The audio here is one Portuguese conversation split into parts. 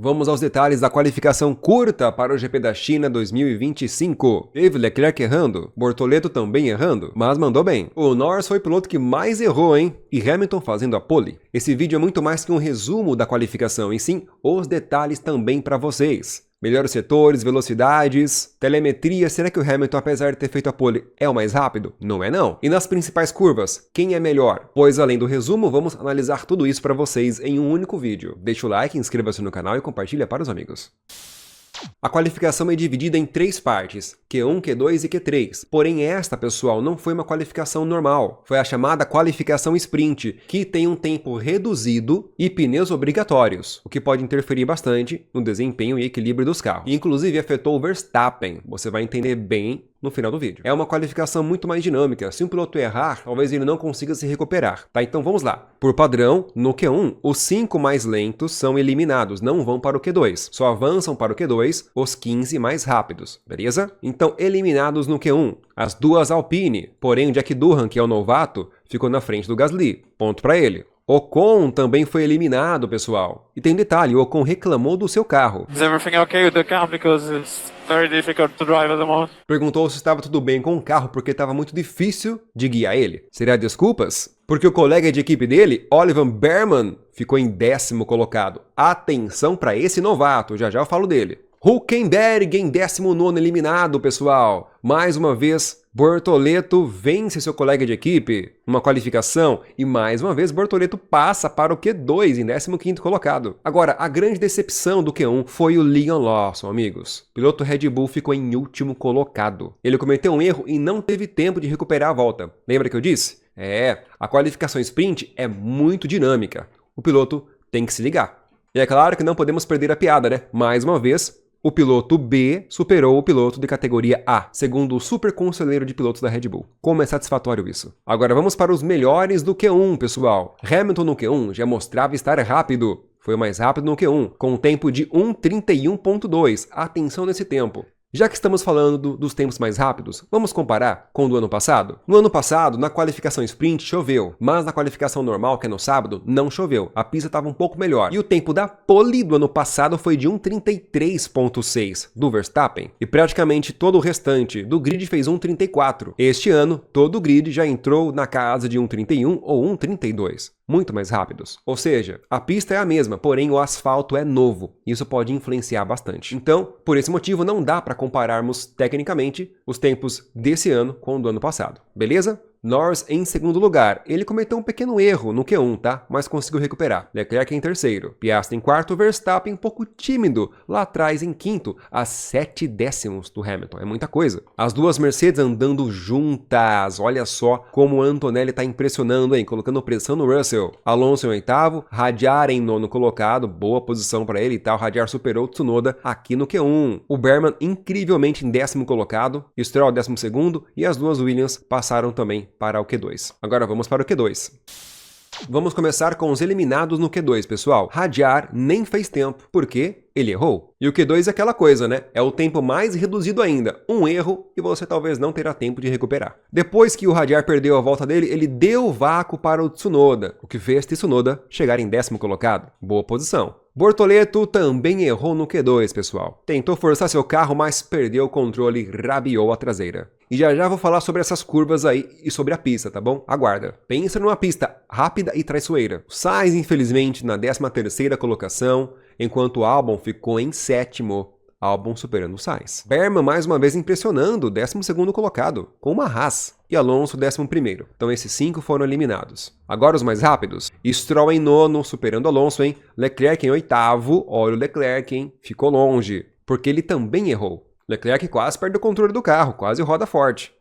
Vamos aos detalhes da qualificação curta para o GP da China 2025. Teve Leclerc errando, Bortoleto também errando, mas mandou bem. O Norris foi o piloto que mais errou, hein? E Hamilton fazendo a pole. Esse vídeo é muito mais que um resumo da qualificação, e sim os detalhes também para vocês. Melhores setores, velocidades, telemetria, será que o Hamilton, apesar de ter feito a pole, é o mais rápido? Não é não. E nas principais curvas, quem é melhor? Pois além do resumo, vamos analisar tudo isso para vocês em um único vídeo. Deixa o like, inscreva-se no canal e compartilha para os amigos. A qualificação é dividida em 3 partes, Q1, Q2 e Q3. Porém esta, pessoal, não foi uma qualificação normal. Foi a chamada qualificação sprint, que tem um tempo reduzido e pneus obrigatórios, o que pode interferir bastante no desempenho e equilíbrio dos carros. E, inclusive afetou o Verstappen, você vai entender bem no final do vídeo. É uma qualificação muito mais dinâmica. Se um piloto errar, talvez ele não consiga se recuperar, tá? Então vamos lá. Por padrão, no Q1, os 5 mais lentos são eliminados, não vão para o Q2. Só avançam para o Q2 os 15 mais rápidos, beleza? Então, eliminados no Q1, as 2 Alpine. Porém, o Jack Durham, que é o novato, ficou na frente do Gasly. Ponto para ele. Ocon também foi eliminado, pessoal. E tem um detalhe, o Ocon reclamou do seu carro. Is everything okay with the car because it's very difficult to drive at the moment? Perguntou se estava tudo bem com o carro porque estava muito difícil de guiar ele. Será desculpas? Porque o colega de equipe dele, Oliver Bearman, ficou em 10º colocado. Atenção para esse novato, já já eu falo dele. Hülkenberg em 19º eliminado, pessoal. Mais uma vez, Bortoleto vence seu colega de equipe numa qualificação e mais uma vez Bortoleto passa para o Q2 em 15º colocado. Agora, a grande decepção do Q1 foi o Liam Lawson, amigos. O piloto Red Bull ficou em último colocado. Ele cometeu um erro e não teve tempo de recuperar a volta. Lembra que eu disse? A qualificação sprint é muito dinâmica. O piloto tem que se ligar. E é claro que não podemos perder a piada, né? Mais uma vez, o piloto B superou o piloto de categoria A, segundo o super conselheiro de pilotos da Red Bull. Como é satisfatório isso. Agora vamos para os melhores do Q1, pessoal. Hamilton no Q1 já mostrava estar rápido. Foi o mais rápido no Q1, com um tempo de 1:31.2. Atenção nesse tempo. Já que estamos falando dos tempos mais rápidos, vamos comparar com o do ano passado? No ano passado, na qualificação sprint, choveu, mas na qualificação normal, que é no sábado, não choveu. A pista estava um pouco melhor. E o tempo da pole do ano passado foi de 1:33.6 do Verstappen. E praticamente todo o restante do grid fez 1:34. Este ano, todo o grid já entrou na casa de 1:31 ou 1:32. Muito mais rápidos. Ou seja, a pista é a mesma, porém o asfalto é novo. Isso pode influenciar bastante. Então, por esse motivo, não dá para compararmos tecnicamente os tempos desse ano com o do ano passado. Beleza? Norris em 2º lugar. Ele cometeu um pequeno erro no Q1, tá? Mas conseguiu recuperar. Leclerc em 3º. Piastri em 4º. Verstappen um pouco tímido. Lá atrás em 5º. A 7 décimos do Hamilton. É muita coisa. As 2 Mercedes andando juntas. Olha só como o Antonelli tá impressionando, hein? Colocando pressão no Russell. Alonso em 8º. Radiar em 9º colocado. Boa posição para ele e tal. Radiar superou o Tsunoda aqui no Q1. O Bearman incrivelmente em 10º colocado. Stroll 12º. E as 2 Williams passaram também para o Q2. Agora vamos para o Q2. Vamos começar com os eliminados no Q2, pessoal. Radiar nem fez tempo, porque ele errou. E o Q2 é aquela coisa, né? É o tempo mais reduzido ainda. Um erro e você talvez não terá tempo de recuperar. Depois que o Radiar perdeu a volta dele, ele deu vácuo para o Tsunoda, o que fez Tsunoda chegar em 10º colocado. Boa posição. Bortoleto também errou no Q2, pessoal. Tentou forçar seu carro, mas perdeu o controle e rabiou a traseira. E já já vou falar sobre essas curvas aí e sobre a pista, tá bom? Aguarda. Pensa numa pista rápida e traiçoeira. Sainz, infelizmente, na 13ª colocação, enquanto o Albon ficou em 7º. Albon superando o Sainz. Bearman mais uma vez impressionando, o 12º colocado, com uma Haas. E Alonso 11º. Então esses 5 foram eliminados. Agora os mais rápidos. Stroll em 9º, superando Alonso, hein? Leclerc em 8º. Olha o Leclerc, hein? Ficou longe, porque ele também errou. Leclerc quase perde o controle do carro, quase roda forte.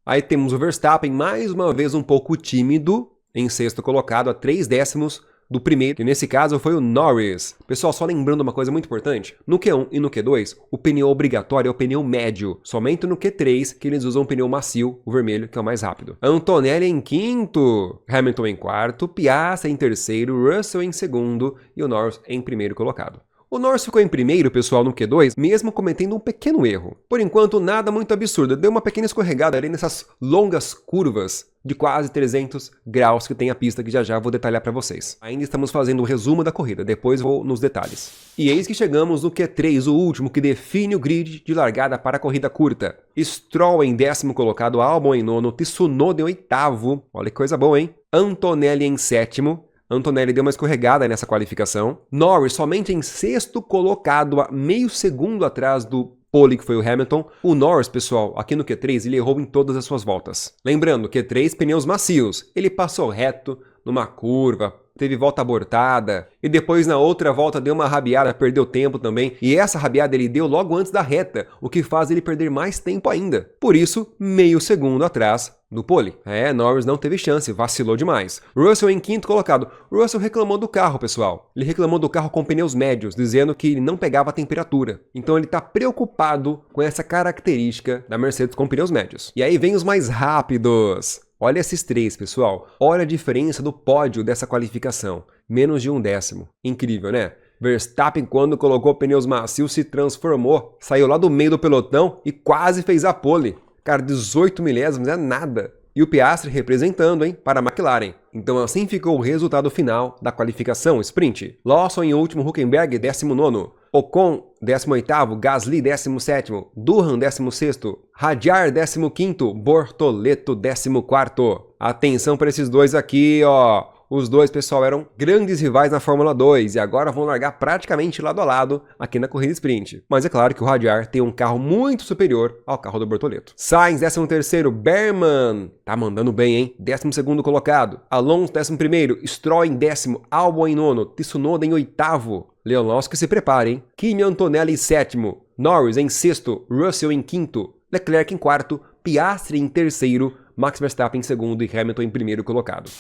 Aí temos o Verstappen mais uma vez um pouco tímido, em 6º colocado, a 3 décimos do primeiro, que nesse caso foi o Norris. Pessoal, só lembrando uma coisa muito importante, no Q1 e no Q2, o pneu obrigatório é o pneu médio. Somente no Q3 que eles usam o pneu macio, o vermelho, que é o mais rápido. Antonelli em 5º, Hamilton em 4º, Piastri em 3º, Russell em 2º e o Norris em 1º colocado. O Norris ficou em primeiro, pessoal, no Q2, mesmo cometendo um pequeno erro. Por enquanto, nada muito absurdo, deu uma pequena escorregada ali nessas longas curvas de quase 300 graus que tem a pista, que já vou detalhar para vocês. Ainda estamos fazendo o resumo da corrida, depois vou nos detalhes. E eis que chegamos no Q3, o último que define o grid de largada para a corrida curta. Stroll em 10º colocado, Albon em 9º, Tsunoda em 8º, olha que coisa boa, hein? Antonelli em 7º. Antonelli deu uma escorregada nessa qualificação. Norris somente em 6º colocado, a meio segundo atrás do pole, que foi o Hamilton. O Norris, pessoal, aqui no Q3, ele errou em todas as suas voltas. Lembrando, Q3, pneus macios. Ele passou reto numa curva, teve volta abortada, e depois na outra volta deu uma rabiada, perdeu tempo também, e essa rabiada ele deu logo antes da reta, o que faz ele perder mais tempo ainda. Por isso, meio segundo atrás do pole. Norris não teve chance, vacilou demais. Russell em 5º colocado. Russell reclamou do carro, pessoal. Ele reclamou do carro com pneus médios, dizendo que ele não pegava a temperatura. Então ele está preocupado com essa característica da Mercedes com pneus médios. E aí vem os mais rápidos. Olha esses três, pessoal. Olha a diferença do pódio dessa qualificação. Menos de 1/10. Incrível, né? Verstappen, quando colocou pneus macios, se transformou. Saiu lá do meio do pelotão e quase fez a pole. Cara, 18 milésimos é nada. E o Piastri representando, hein, para a McLaren. Então assim ficou o resultado final da qualificação sprint. Lawson em último, Hülkenberg 19º. Ocon 18º, Gasly 17º, Durham 16º, Hadjar 15º, Bortoleto 14º. Atenção para esses dois aqui, ó. Os dois, pessoal, eram grandes rivais na Fórmula 2 e agora vão largar praticamente lado a lado aqui na corrida sprint. Mas é claro que o Hadjar tem um carro muito superior ao carro do Bortoleto. Sainz 13º, Berman tá mandando bem, hein? 12º colocado. Alonso 11º, Stroll em 10º, Albon em 9º, Tsunoda em 8º. Leonowski se prepare, hein? Kimi Antonelli em 7º, Norris em 6º, Russell em 5º, Leclerc em 4º, Piastri em 3º, Max Verstappen em 2º e Hamilton em 1º colocado.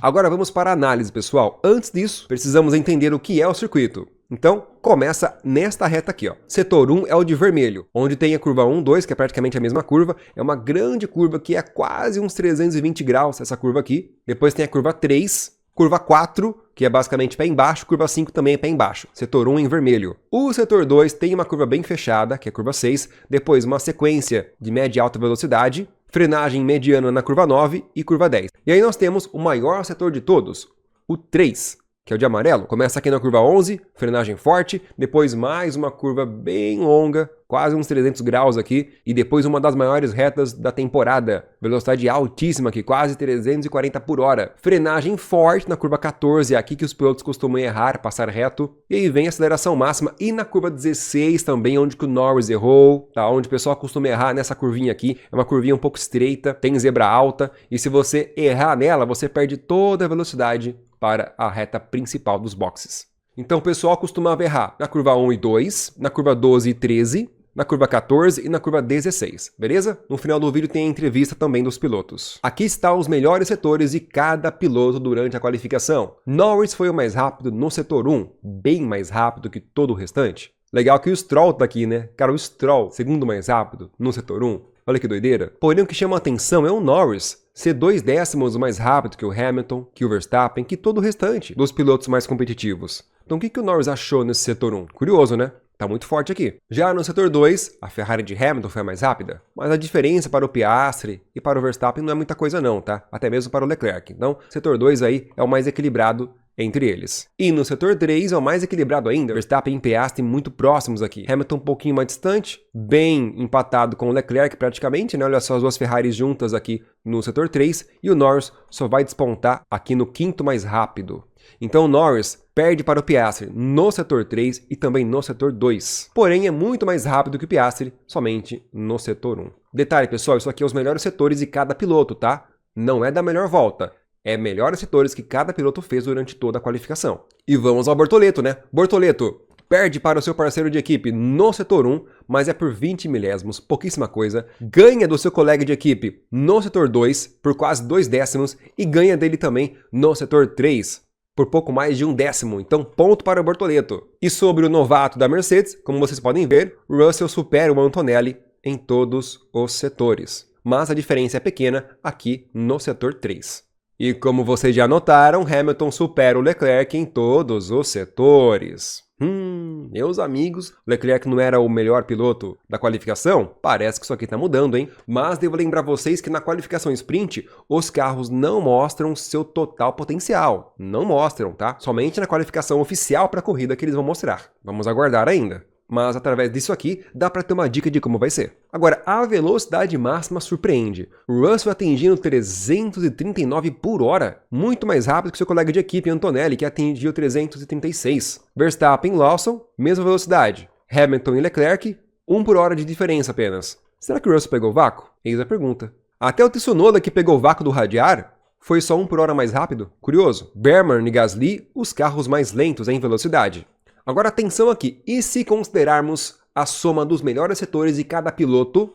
Agora vamos para a análise, pessoal. Antes disso, precisamos entender o que é o circuito. Então, começa nesta reta aqui, ó. Setor 1 é o de vermelho, onde tem a curva 1, 2, que é praticamente a mesma curva. É uma grande curva que é quase uns 320 graus, essa curva aqui. Depois tem a curva 3, curva 4, que é basicamente pé embaixo, curva 5 também é pé embaixo. Setor 1 em vermelho. O setor 2 tem uma curva bem fechada, que é a curva 6, depois uma sequência de média e alta velocidade, frenagem mediana na curva 9 e curva 10. E aí nós temos o maior setor de todos, o 3, que é o de amarelo. Começa aqui na curva 11, frenagem forte, depois mais uma curva bem longa, quase uns 300 graus aqui, e depois uma das maiores retas da temporada. Velocidade altíssima aqui, quase 340 por hora. Frenagem forte na curva 14, é aqui que os pilotos costumam errar, passar reto. E aí vem a aceleração máxima, e na curva 16 também, onde que o Norris errou, tá? Onde o pessoal costuma errar nessa curvinha aqui. É uma curvinha um pouco estreita, tem zebra alta, e se você errar nela, você perde toda a velocidade para a reta principal dos boxes. Então o pessoal costumava errar na curva 1 e 2, na curva 12 e 13, na curva 14 e na curva 16, beleza? No final do vídeo tem a entrevista também dos pilotos. Aqui estão os melhores setores de cada piloto durante a qualificação. Norris foi o mais rápido no setor 1, bem mais rápido que todo o restante. Legal que o Stroll tá aqui, né? Cara, o Stroll, segundo mais rápido no setor 1. Olha que doideira. Porém, o que chama a atenção é o Norris ser 0,2 mais rápido que o Hamilton, que o Verstappen, que todo o restante dos pilotos mais competitivos. Então o que o Norris achou nesse setor 1? Curioso, né? Tá muito forte aqui. Já no setor 2, a Ferrari de Hamilton foi a mais rápida, mas a diferença para o Piastri e para o Verstappen não é muita coisa não, tá? Até mesmo para o Leclerc. Então, setor 2 aí é o mais equilibrado entre eles. E no setor 3 é o mais equilibrado ainda, Verstappen e Piastri muito próximos aqui. Hamilton um pouquinho mais distante, bem empatado com o Leclerc praticamente, né? Olha só as duas Ferraris juntas aqui no setor 3, e o Norris só vai despontar aqui no quinto mais rápido. Então o Norris perde para o Piastri no setor 3 e também no setor 2. Porém, é muito mais rápido que o Piastri somente no setor 1. Detalhe, pessoal, isso aqui é os melhores setores de cada piloto, tá? Não é da melhor volta. É melhores setores que cada piloto fez durante toda a qualificação. E vamos ao Bortoleto, né? Bortoleto perde para o seu parceiro de equipe no setor 1, mas é por 20 milésimos, pouquíssima coisa. Ganha do seu colega de equipe no setor 2 por quase 0,2 e ganha dele também no setor 3 por pouco mais de 1/10. Então, ponto para o Bortoleto. E sobre o novato da Mercedes, como vocês podem ver, Russell supera o Antonelli em todos os setores. Mas a diferença é pequena aqui no setor 3. E como vocês já notaram, Hamilton supera o Leclerc em todos os setores. Meus amigos, Leclerc não era o melhor piloto da qualificação? Parece que isso aqui tá mudando, hein? Mas devo lembrar vocês que na qualificação sprint, os carros não mostram seu total potencial. Não mostram, tá? Somente na qualificação oficial para a corrida que eles vão mostrar. Vamos aguardar ainda. Mas através disso aqui, dá para ter uma dica de como vai ser. Agora, a velocidade máxima surpreende. Russell atingindo 339 por hora, muito mais rápido que seu colega de equipe Antonelli, que atingiu 336. Verstappen e Lawson, mesma velocidade. Hamilton e Leclerc, 1 por hora de diferença apenas. Será que o Russell pegou o vácuo? Eis a pergunta. Até o Tsunoda, que pegou o vácuo do radiar, foi só 1 por hora mais rápido? Curioso. Berman e Gasly, os carros mais lentos em velocidade. Agora atenção aqui, e se considerarmos a soma dos melhores setores de cada piloto?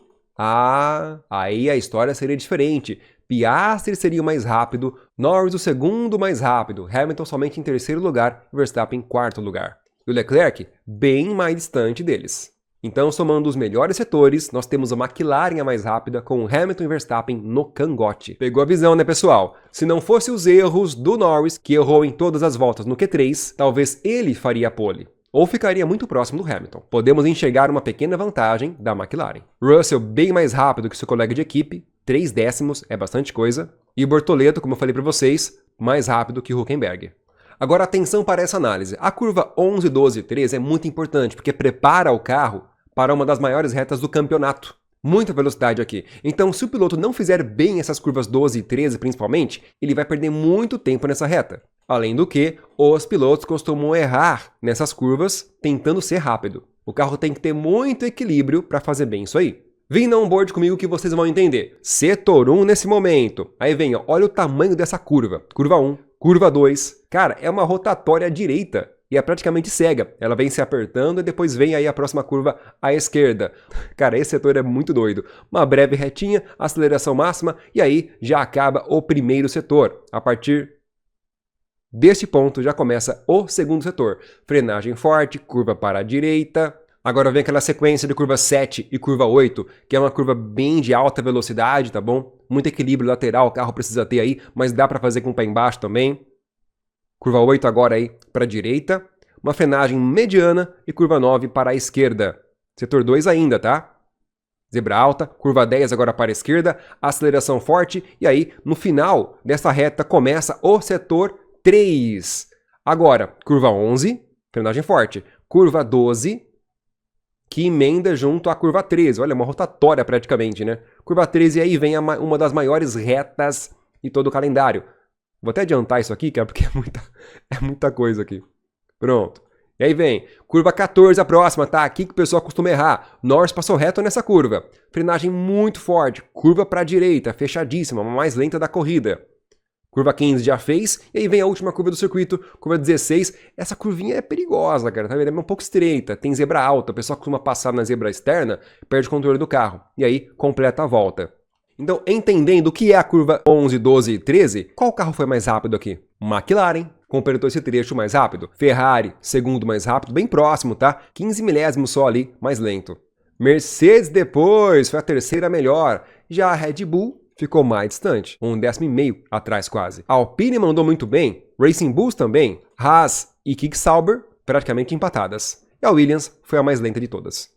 Aí a história seria diferente. Piastri seria o mais rápido, Norris o segundo mais rápido, Hamilton somente em terceiro lugar, Verstappen em quarto lugar. E o Leclerc bem mais distante deles. Então, somando os melhores setores, nós temos a McLaren a mais rápida, com Hamilton e Verstappen no cangote. Pegou a visão, né, pessoal? Se não fosse os erros do Norris, que errou em todas as voltas no Q3, talvez ele faria a pole. Ou ficaria muito próximo do Hamilton. Podemos enxergar uma pequena vantagem da McLaren. Russell bem mais rápido que seu colega de equipe, 3 décimos, é bastante coisa. E Bortoleto, como eu falei para vocês, mais rápido que Hülkenberg. Agora atenção para essa análise. A curva 11, 12 e 13 é muito importante, porque prepara o carro para uma das maiores retas do campeonato. Muita velocidade aqui. Então, se o piloto não fizer bem essas curvas 12 e 13 principalmente, ele vai perder muito tempo nessa reta. Além do que, os pilotos costumam errar nessas curvas tentando ser rápido. O carro tem que ter muito equilíbrio para fazer bem isso aí. Vem na onboard comigo que vocês vão entender. Setor 1 nesse momento. Aí vem, ó, olha o tamanho dessa curva. Curva 1, curva 2. Cara, é uma rotatória à direita. E é praticamente cega. Ela vem se apertando e depois vem aí a próxima curva à esquerda. Cara, esse setor é muito doido. Uma breve retinha, aceleração máxima e aí já acaba o primeiro setor. A partir deste ponto já começa o segundo setor. Frenagem forte, curva para a direita. Agora vem aquela sequência de curva 7 e curva 8, que é uma curva bem de alta velocidade, tá bom? Muito equilíbrio lateral o carro precisa ter aí, mas dá para fazer com o pé embaixo também. Curva 8 agora aí para a direita, uma frenagem mediana e curva 9 para a esquerda. Setor 2 ainda, tá? Zebra alta, curva 10 agora para a esquerda, aceleração forte e aí no final dessa reta começa o setor 3. Agora, curva 11, frenagem forte, curva 12, que emenda junto à curva 13. Olha, uma rotatória praticamente, né? Curva 13 e aí vem uma das maiores retas de todo o calendário. Vou até adiantar isso aqui, cara, porque é muita coisa aqui. Pronto. E aí vem, curva 14 a próxima, tá? Aqui que o pessoal costuma errar. Norris passou reto nessa curva. Frenagem muito forte, curva para a direita, fechadíssima, uma mais lenta da corrida. Curva 15 já fez, e aí vem a última curva do circuito, curva 16. Essa curvinha é perigosa, cara, tá vendo? É um pouco estreita, tem zebra alta, o pessoal costuma passar na zebra externa, perde o controle do carro. E aí, completa a volta. Então, entendendo o que é a curva 11, 12 e 13, qual carro foi mais rápido aqui? McLaren completou esse trecho mais rápido. Ferrari, segundo mais rápido, bem próximo, tá? 15 milésimos só ali, mais lento. Mercedes depois foi a terceira melhor. Já a Red Bull ficou mais distante, 1,5 décimo atrás quase. A Alpine mandou muito bem, Racing Bulls também, Haas e Kick Sauber praticamente empatadas. E a Williams foi a mais lenta de todas.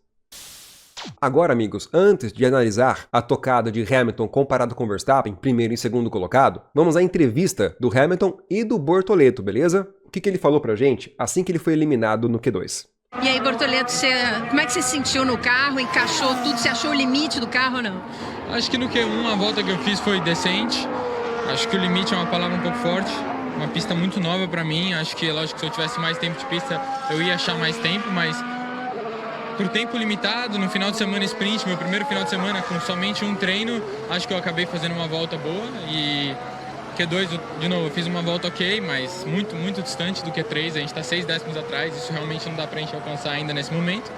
Agora, amigos, antes de analisar a tocada de Hamilton comparado com Verstappen, primeiro e segundo colocado, vamos à entrevista do Hamilton e do Bortoleto, beleza? O que ele falou pra gente assim que ele foi eliminado no Q2. E aí, Bortoleto, como é que você se sentiu no carro? Encaixou tudo? Você achou o limite do carro ou não? Acho que no Q1 a volta que eu fiz foi decente. Acho que o limite é uma palavra um pouco forte. Uma pista muito nova pra mim. Acho que, lógico, se eu tivesse mais tempo de pista, eu ia achar mais tempo, mas por tempo limitado, no final de semana sprint, meu primeiro final de semana com somente um treino, acho que eu acabei fazendo uma volta boa e Q2, de novo, eu fiz uma volta ok, mas muito, muito distante do Q3, a gente está 6 décimos atrás, isso realmente não dá pra gente alcançar ainda nesse momento.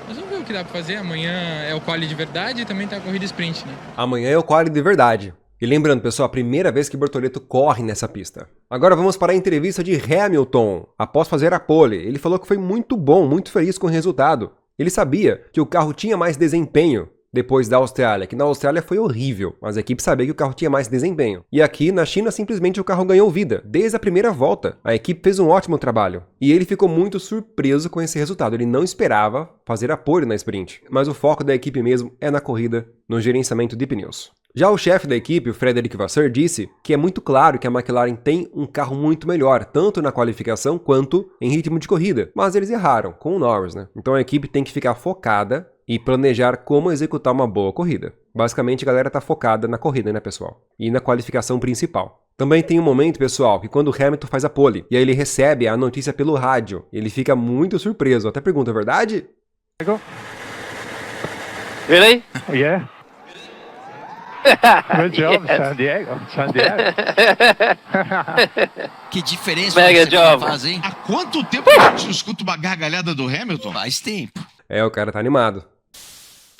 Mas vamos ver o que dá pra fazer, amanhã é o quali de verdade e também tá a corrida sprint, né? Amanhã é o quali de verdade. E lembrando, pessoal, a primeira vez que Bortoleto corre nessa pista. Agora vamos para a entrevista de Hamilton. Após fazer a pole, ele falou que foi muito bom, muito feliz com o resultado. Ele sabia que o carro tinha mais desempenho depois da Austrália, que na Austrália foi horrível, mas a equipe sabia que o carro tinha mais desempenho. E aqui na China simplesmente o carro ganhou vida, desde a primeira volta. A equipe fez um ótimo trabalho. E ele ficou muito surpreso com esse resultado, ele não esperava fazer a pole na sprint. Mas o foco da equipe mesmo é na corrida, no gerenciamento de pneus. Já o chefe da equipe, o Frederic Vasseur, disse que é muito claro que a McLaren tem um carro muito melhor, tanto na qualificação quanto em ritmo de corrida. Mas eles erraram com o Norris, né? Então a equipe tem que ficar focada e planejar como executar uma boa corrida. Basicamente a galera tá focada na corrida, né, pessoal? E na qualificação principal. Também tem um momento, pessoal, que quando o Hamilton faz a pole, e aí ele recebe a notícia pelo rádio, ele fica muito surpreso. Até pergunta, é verdade? Really? Yeah. Good job, San Diego. San Diego. Que diferença Mega você job. faz, hein? Há quanto tempo a gente escuta uma gargalhada do Hamilton? Faz tempo. É, o cara tá animado.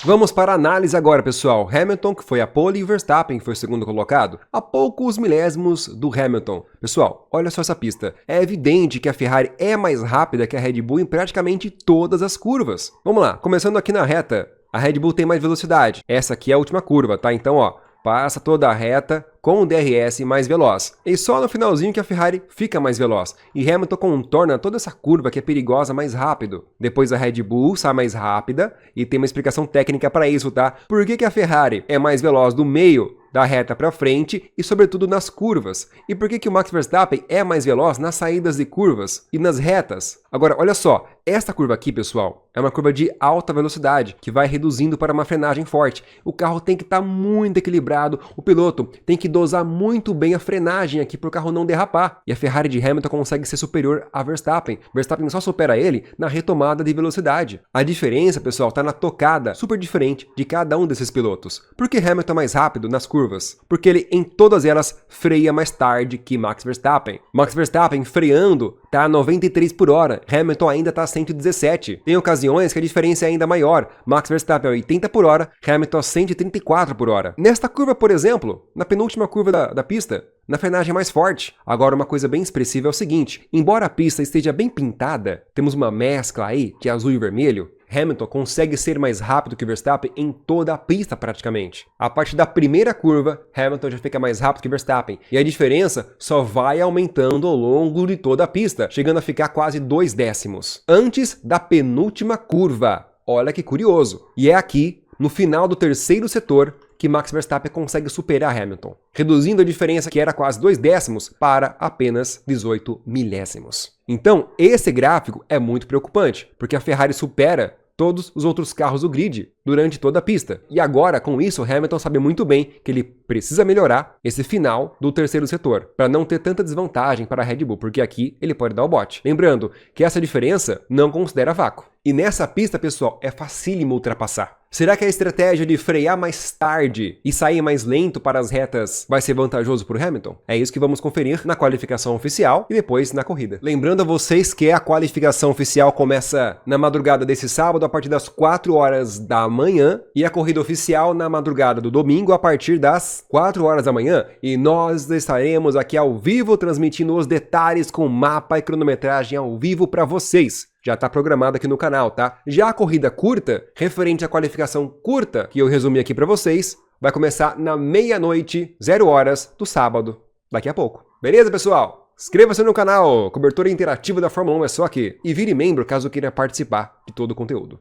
Vamos para a análise agora, pessoal. Hamilton, que foi a pole, e o Verstappen, que foi o segundo colocado, a poucos milésimos do Hamilton. Pessoal, olha só essa pista. É evidente que a Ferrari é mais rápida que a Red Bull em praticamente todas as curvas. Vamos lá, começando aqui na reta. A Red Bull tem mais velocidade. Essa aqui é a última curva, tá? Então, ó, passa toda a reta com o DRS mais veloz. E só no finalzinho que a Ferrari fica mais veloz. E Hamilton contorna toda essa curva que é perigosa mais rápido. Depois a Red Bull sai mais rápida e tem uma explicação técnica para isso, tá? Por que a Ferrari é mais veloz do meio da reta para frente e sobretudo nas curvas? E por que o Max Verstappen é mais veloz nas saídas de curvas e nas retas? Agora, olha só, esta curva aqui, pessoal, é uma curva de alta velocidade, que vai reduzindo para uma frenagem forte. O carro tem que estar muito equilibrado, o piloto tem que dosar muito bem a frenagem aqui para o carro não derrapar. E a Ferrari de Hamilton consegue ser superior a Verstappen. Verstappen só supera ele na retomada de velocidade. A diferença, pessoal, está na tocada super diferente de cada um desses pilotos. Por que Hamilton é mais rápido nas curvas? Porque ele, em todas elas, freia mais tarde que Max Verstappen. Max Verstappen freando tá a 93 por hora, Hamilton ainda tá a 117. Tem ocasiões que a diferença é ainda maior, Max Verstappen a 80 por hora, Hamilton a 134 por hora. Nesta curva, por exemplo, na penúltima curva da pista, na frenagem mais forte. Agora, uma coisa bem expressiva é o seguinte, embora a pista esteja bem pintada, temos uma mescla aí, que é azul e vermelho, Hamilton consegue ser mais rápido que Verstappen em toda a pista praticamente. A partir da primeira curva, Hamilton já fica mais rápido que Verstappen. E a diferença só vai aumentando ao longo de toda a pista, chegando a ficar quase 2 décimos. Antes da penúltima curva. Olha que curioso. E é aqui, no final do terceiro setor, que Max Verstappen consegue superar Hamilton, reduzindo a diferença que era quase 2 décimos para apenas 18 milésimos. Então, esse gráfico é muito preocupante, porque a Ferrari supera todos os outros carros do grid durante toda a pista. E agora, com isso, Hamilton sabe muito bem que ele precisa melhorar esse final do terceiro setor, para não ter tanta desvantagem para a Red Bull, porque aqui ele pode dar o bote. Lembrando que essa diferença não considera vácuo. E nessa pista, pessoal, é facílimo ultrapassar. Será que a estratégia de frear mais tarde e sair mais lento para as retas vai ser vantajoso para o Hamilton? É isso que vamos conferir na qualificação oficial e depois na corrida. Lembrando a vocês que a qualificação oficial começa na madrugada desse sábado a partir das 4 horas da manhã e a corrida oficial na madrugada do domingo a partir das 4 horas da manhã. E nós estaremos aqui ao vivo transmitindo os detalhes com mapa e cronometragem ao vivo para vocês. Já está programado aqui no canal, tá? Já a corrida curta, referente à qualificação curta, que eu resumi aqui para vocês, vai começar na meia-noite, 0 horas do sábado, daqui a pouco. Beleza, pessoal? Inscreva-se no canal, cobertura interativa da Fórmula 1 é só aqui. E vire membro caso queira participar de todo o conteúdo.